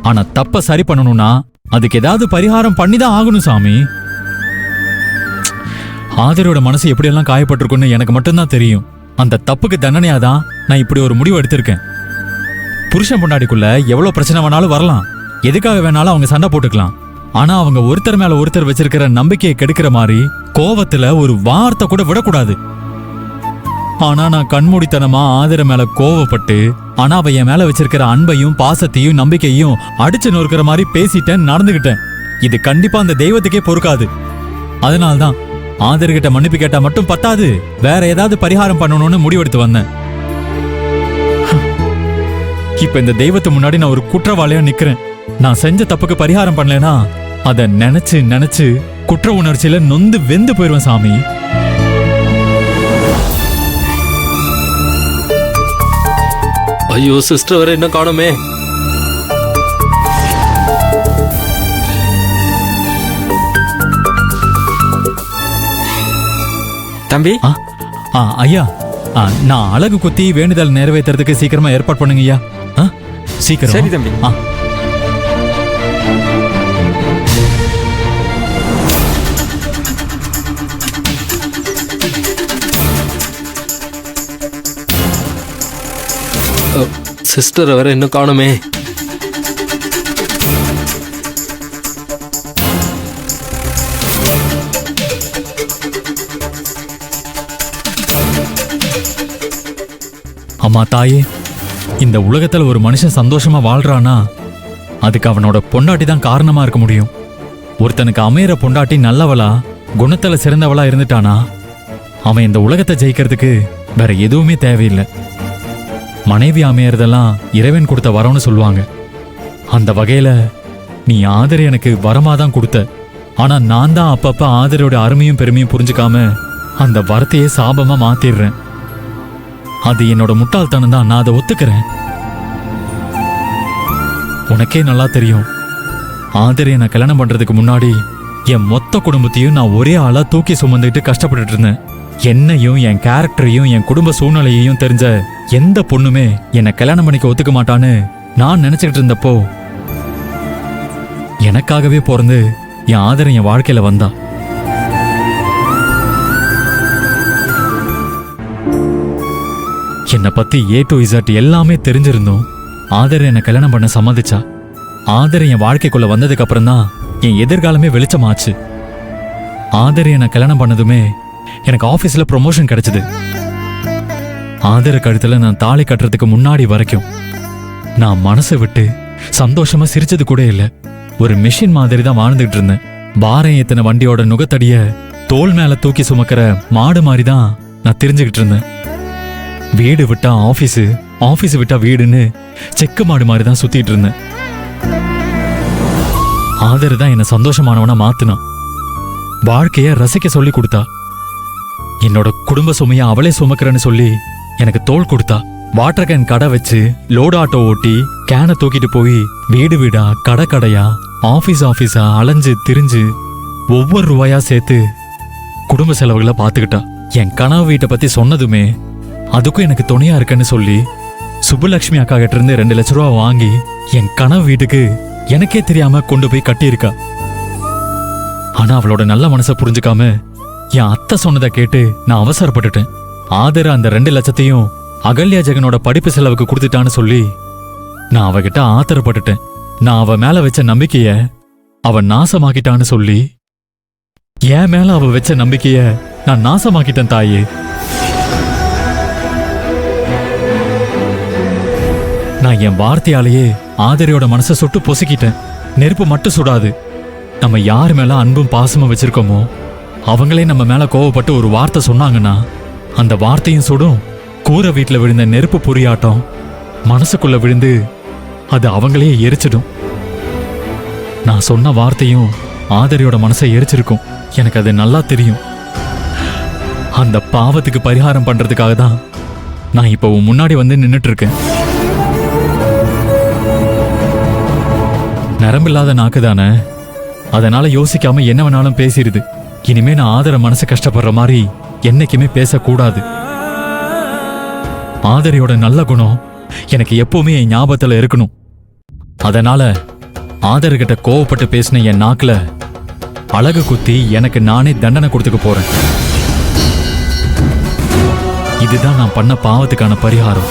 ஆனா தப்ப சரி பண்ணணும்னா அதுக்கு ஏதாவது பரிகாரம் பண்ணிதான் ஆகணும் சாமி. ஆதரோட மனசு எப்படியெல்லாம் காயப்பட்டிருக்குன்னு எனக்கு மட்டும்தான் தெரியும். அந்த தப்புக்கு தண்டனையாதான் நான் இப்படி ஒரு முடிவு எடுத்திருக்கேன். புருஷன் பொண்டாடிக்குள்ள எவ்வளவு பிரச்சனை வேணாலும் வரலாம், எதுக்காக வேணாலும் அவங்க சண்டை போட்டுக்கலாம். ஆனா அவங்க ஒருத்தர் மேல ஒருத்தர் வச்சிருக்கிற நம்பிக்கையை கெடுக்கிற மாதிரி கோவத்துல ஒரு வார்த்தை கூட விடக்கூடாது. ஆனா நான் கண்மூடித்தனமா ஆதர மேல கோவப்பட்டு, ஆனா அவ என் மேல வச்சிருக்கிற அன்பையும் பாசத்தையும் நம்பிக்கையும் அடிச்சு நொறுக்கிற மாதிரி பேசிட்டேன், நடந்துகிட்டேன். இது கண்டிப்பா அந்த தெய்வத்துக்கே பொறுக்காது. அதனால்தான் ஆதர்கிட்ட மன்னிப்பு கேட்டா மட்டும் பத்தாது, வேற ஏதாவது பரிகாரம் பண்ணணும்னு முடிவெடுத்து வந்தேன். இப்ப இந்த தெய்வத்து முன்னாடி நான் ஒரு குற்றவாளியா நிக்கிறேன். நான் செஞ்ச தப்புக்கு பரிகாரம் பண்ணலனா அத நினைச்சு நினைச்சு குற்ற உணர்ச்சியில நொந்து வெந்து போயிருவேன் சாமி. ஐயோ, சிஸ்டர் வேற என்ன காணுமே. தம்பி. ஐயா, நான் அழகு குத்தி வேண்டுதல் நிறைவேற்றுறதுக்கு சீக்கிரமா ஏற்பாடு பண்ணுங்க ஐயா. சீக்கிரம். சரி தம்பி. சிஸ்டர் வேற என்ன காணுமே. அம்மா தாயே, இந்த உலகத்துல ஒரு மனுஷன் சந்தோஷமா வாழ்றானா அதுக்கு அவனோட பொண்டாட்டி தான் காரணமா இருக்க முடியும். ஒருத்தனுக்கு அமையிற பொண்டாட்டி நல்லவளா குணத்துல சிறந்தவளா இருந்துட்டானா அவன் இந்த உலகத்தை ஜெயிக்கிறதுக்கு வேற எதுவுமே தேவையில்லை. மனைவி அமையறதெல்லாம் இறைவன் கொடுத்த வரம்னு சொல்லுவாங்க. அந்த வகையில நீ ஆதர எனக்கு வரமாதான் கொடுத்த. ஆனா நான் தான் அப்பப்ப ஆதரோட அருமையும் பெருமையும் புரிஞ்சுக்காம அந்த வரத்தையே சாபமா மாத்திடுறேன். அது என்னோட முட்டாள்தனம் தான், நான் அதை ஒத்துக்கிறேன். உனக்கே நல்லா தெரியும், ஆதரையை நான் கல்யாணம் பண்றதுக்கு முன்னாடி என் மொத்த குடும்பத்தையும் நான் ஒரே ஆளா தூக்கி சுமந்துட்டு கஷ்டப்பட்டுட்டு இருந்தேன். என்னையும் என் கேரக்டரையும் என் குடும்ப சூழ்நிலையையும் தெரிஞ்ச எந்த பொண்ணுமே என்னை கல்யாணம் பண்ணிக்க ஒத்துக்க மாட்டான்னு நான் நினைச்சுக்கிட்டு இருந்தப்போ எனக்காகவே பிறந்து என் ஆதரை என் வாழ்க்கையில வந்தா. என்னை பத்தி A to Z எல்லாமே தெரிஞ்சிருந்தோம் ஆதரை என்னை கல்யாணம் பண்ண சம்மதிச்சா. ஆதரை என் வாழ்க்கைக்குள்ள வந்ததுக்கு அப்புறம் தான் என் எதிர்காலமே வெளிச்சமாச்சு. ஆதரை என்னை கல்யாணம் பண்ணதுமே எனக்கு ஆபீஸ்ல ப்ரொமோஷன் கிடைச்சது. ஆதர கழுத்துல நான் தாலி கட்டுறதுக்கு முன்னாடி வரைக்கும் நான் மனசை விட்டு சந்தோஷமா சிரிச்சது கூட இல்லை. ஒரு மெஷின் மாதிரி தான் வாழ்ந்துகிட்டு இருந்தேன். பாரம் ஏத்தின வண்டியோட நுகத்தடிய தோல் மேல தூக்கி சுமக்கிற மாடு மாதிரி தான் நான் தெரிஞ்சுக்கிட்டு இருந்தேன். வீடு விட்டா ஆபீஸ், ஆபீஸ் விட்டா வீடுன்னு செக்கு மாடு மாதிரி தான் சுத்திட்டு இருந்தேன். ஆதர தான் என்ன சந்தோஷமானவனா மாத்துனான். வாழ்க்கைய ரசிக்க சொல்லி கொடுத்தா. என்னோட குடும்ப சுமைய அவளே சுமக்கிறேன்னு சொல்லி எனக்கு தோள் கொடுத்தா. வாட்டர் கேன் கடை வச்சு லோடு ஆட்டோ ஓட்டி கேனை தூக்கிட்டு போய் வீடு வீடா கடை கடையா ஆபீஸ் ஆபீஸா அலைஞ்சு திரிஞ்சு ஒவ்வொரு ரூபாயா சேர்த்து குடும்ப செலவுகளை பார்த்துக்கிட்டா. என் கனவு வீட்டை பத்தி சொன்னதுமே அதுக்கும் எனக்கு துணையா இருக்குன்னு சொல்லி சுப்புலட்சுமி அக்கா கிட்ட இருந்து 2 லட்சம் ரூபா வாங்கி என் கனவு வீட்டுக்கு எனக்கே தெரியாம கொண்டு போய் கட்டியிருக்கா. ஆனா அவளோட நல்ல மனசை புரிஞ்சுக்காம என் அத்தை சொன்னதை கேட்டு நான் அவசரப்பட்டுட்டேன். ஆதர அந்த 2 லட்சத்தையும் அகல்யா ஜெகனோட படிப்பு செலவுக்கு கொடுத்துட்டான்னு சொல்லி நான் அவகிட்ட ஆத்திரப்பட்டுட்டேன். நான் அவ மேல வச்ச நம்பிக்கைய அவ நாசமாக்கிட்டான்னு சொல்லி என் மேல அவ வச்ச நம்பிக்கைய நான் நாசமாக்கிட்டேன் தாயே. நான் என் வார்த்தையாலேயே ஆதரையோட மனசை சுட்டு பொசுக்கிட்டேன். நெருப்பு மட்டும் சுடாது, நம்ம யார் மேல அன்பும் பாசமும் வச்சிருக்கோமோ அவங்களே நம்ம மேல கோவப்பட்டு ஒரு வார்த்தை சொன்னாங்கன்னா அந்த வார்த்தையும் சுடும். கூரை வீட்டுல விழுந்த நெருப்பு பொறியாட்டம் மனசுக்குள்ள விழுந்து அது அவங்களே எரிச்சிடும். நான் சொன்ன வார்த்தையும் ஆதரையோட மனசை எரிச்சிருக்கும். எனக்கு அது நல்லா தெரியும். அந்த பாவத்துக்கு பரிகாரம் பண்றதுக்காக தான் நான் இப்ப உன் முன்னாடி வந்து நின்னுட்டு இருக்கேன். நரம்பில்லாத நாக்கு தானே, அதனால யோசிக்காம என்ன வேணாலும் பேசிடுது. இனிமே நான் ஆதர மனசு கஷ்டப்படுற மாதிரி என்னைக்குமே பேசக்கூடாது. ஆதரையோட நல்ல குணம் எனக்கு எப்பவுமே என் ஞாபகத்துல இருக்கணும். அதனால ஆதர் கிட்ட கோவப்பட்டு பேசின என் நாக்குல அழகு குத்தி எனக்கு நானே தண்டனை கொடுத்துக்க போறேன். இதுதான் நான் பண்ண பாவத்துக்கான பரிகாரம்.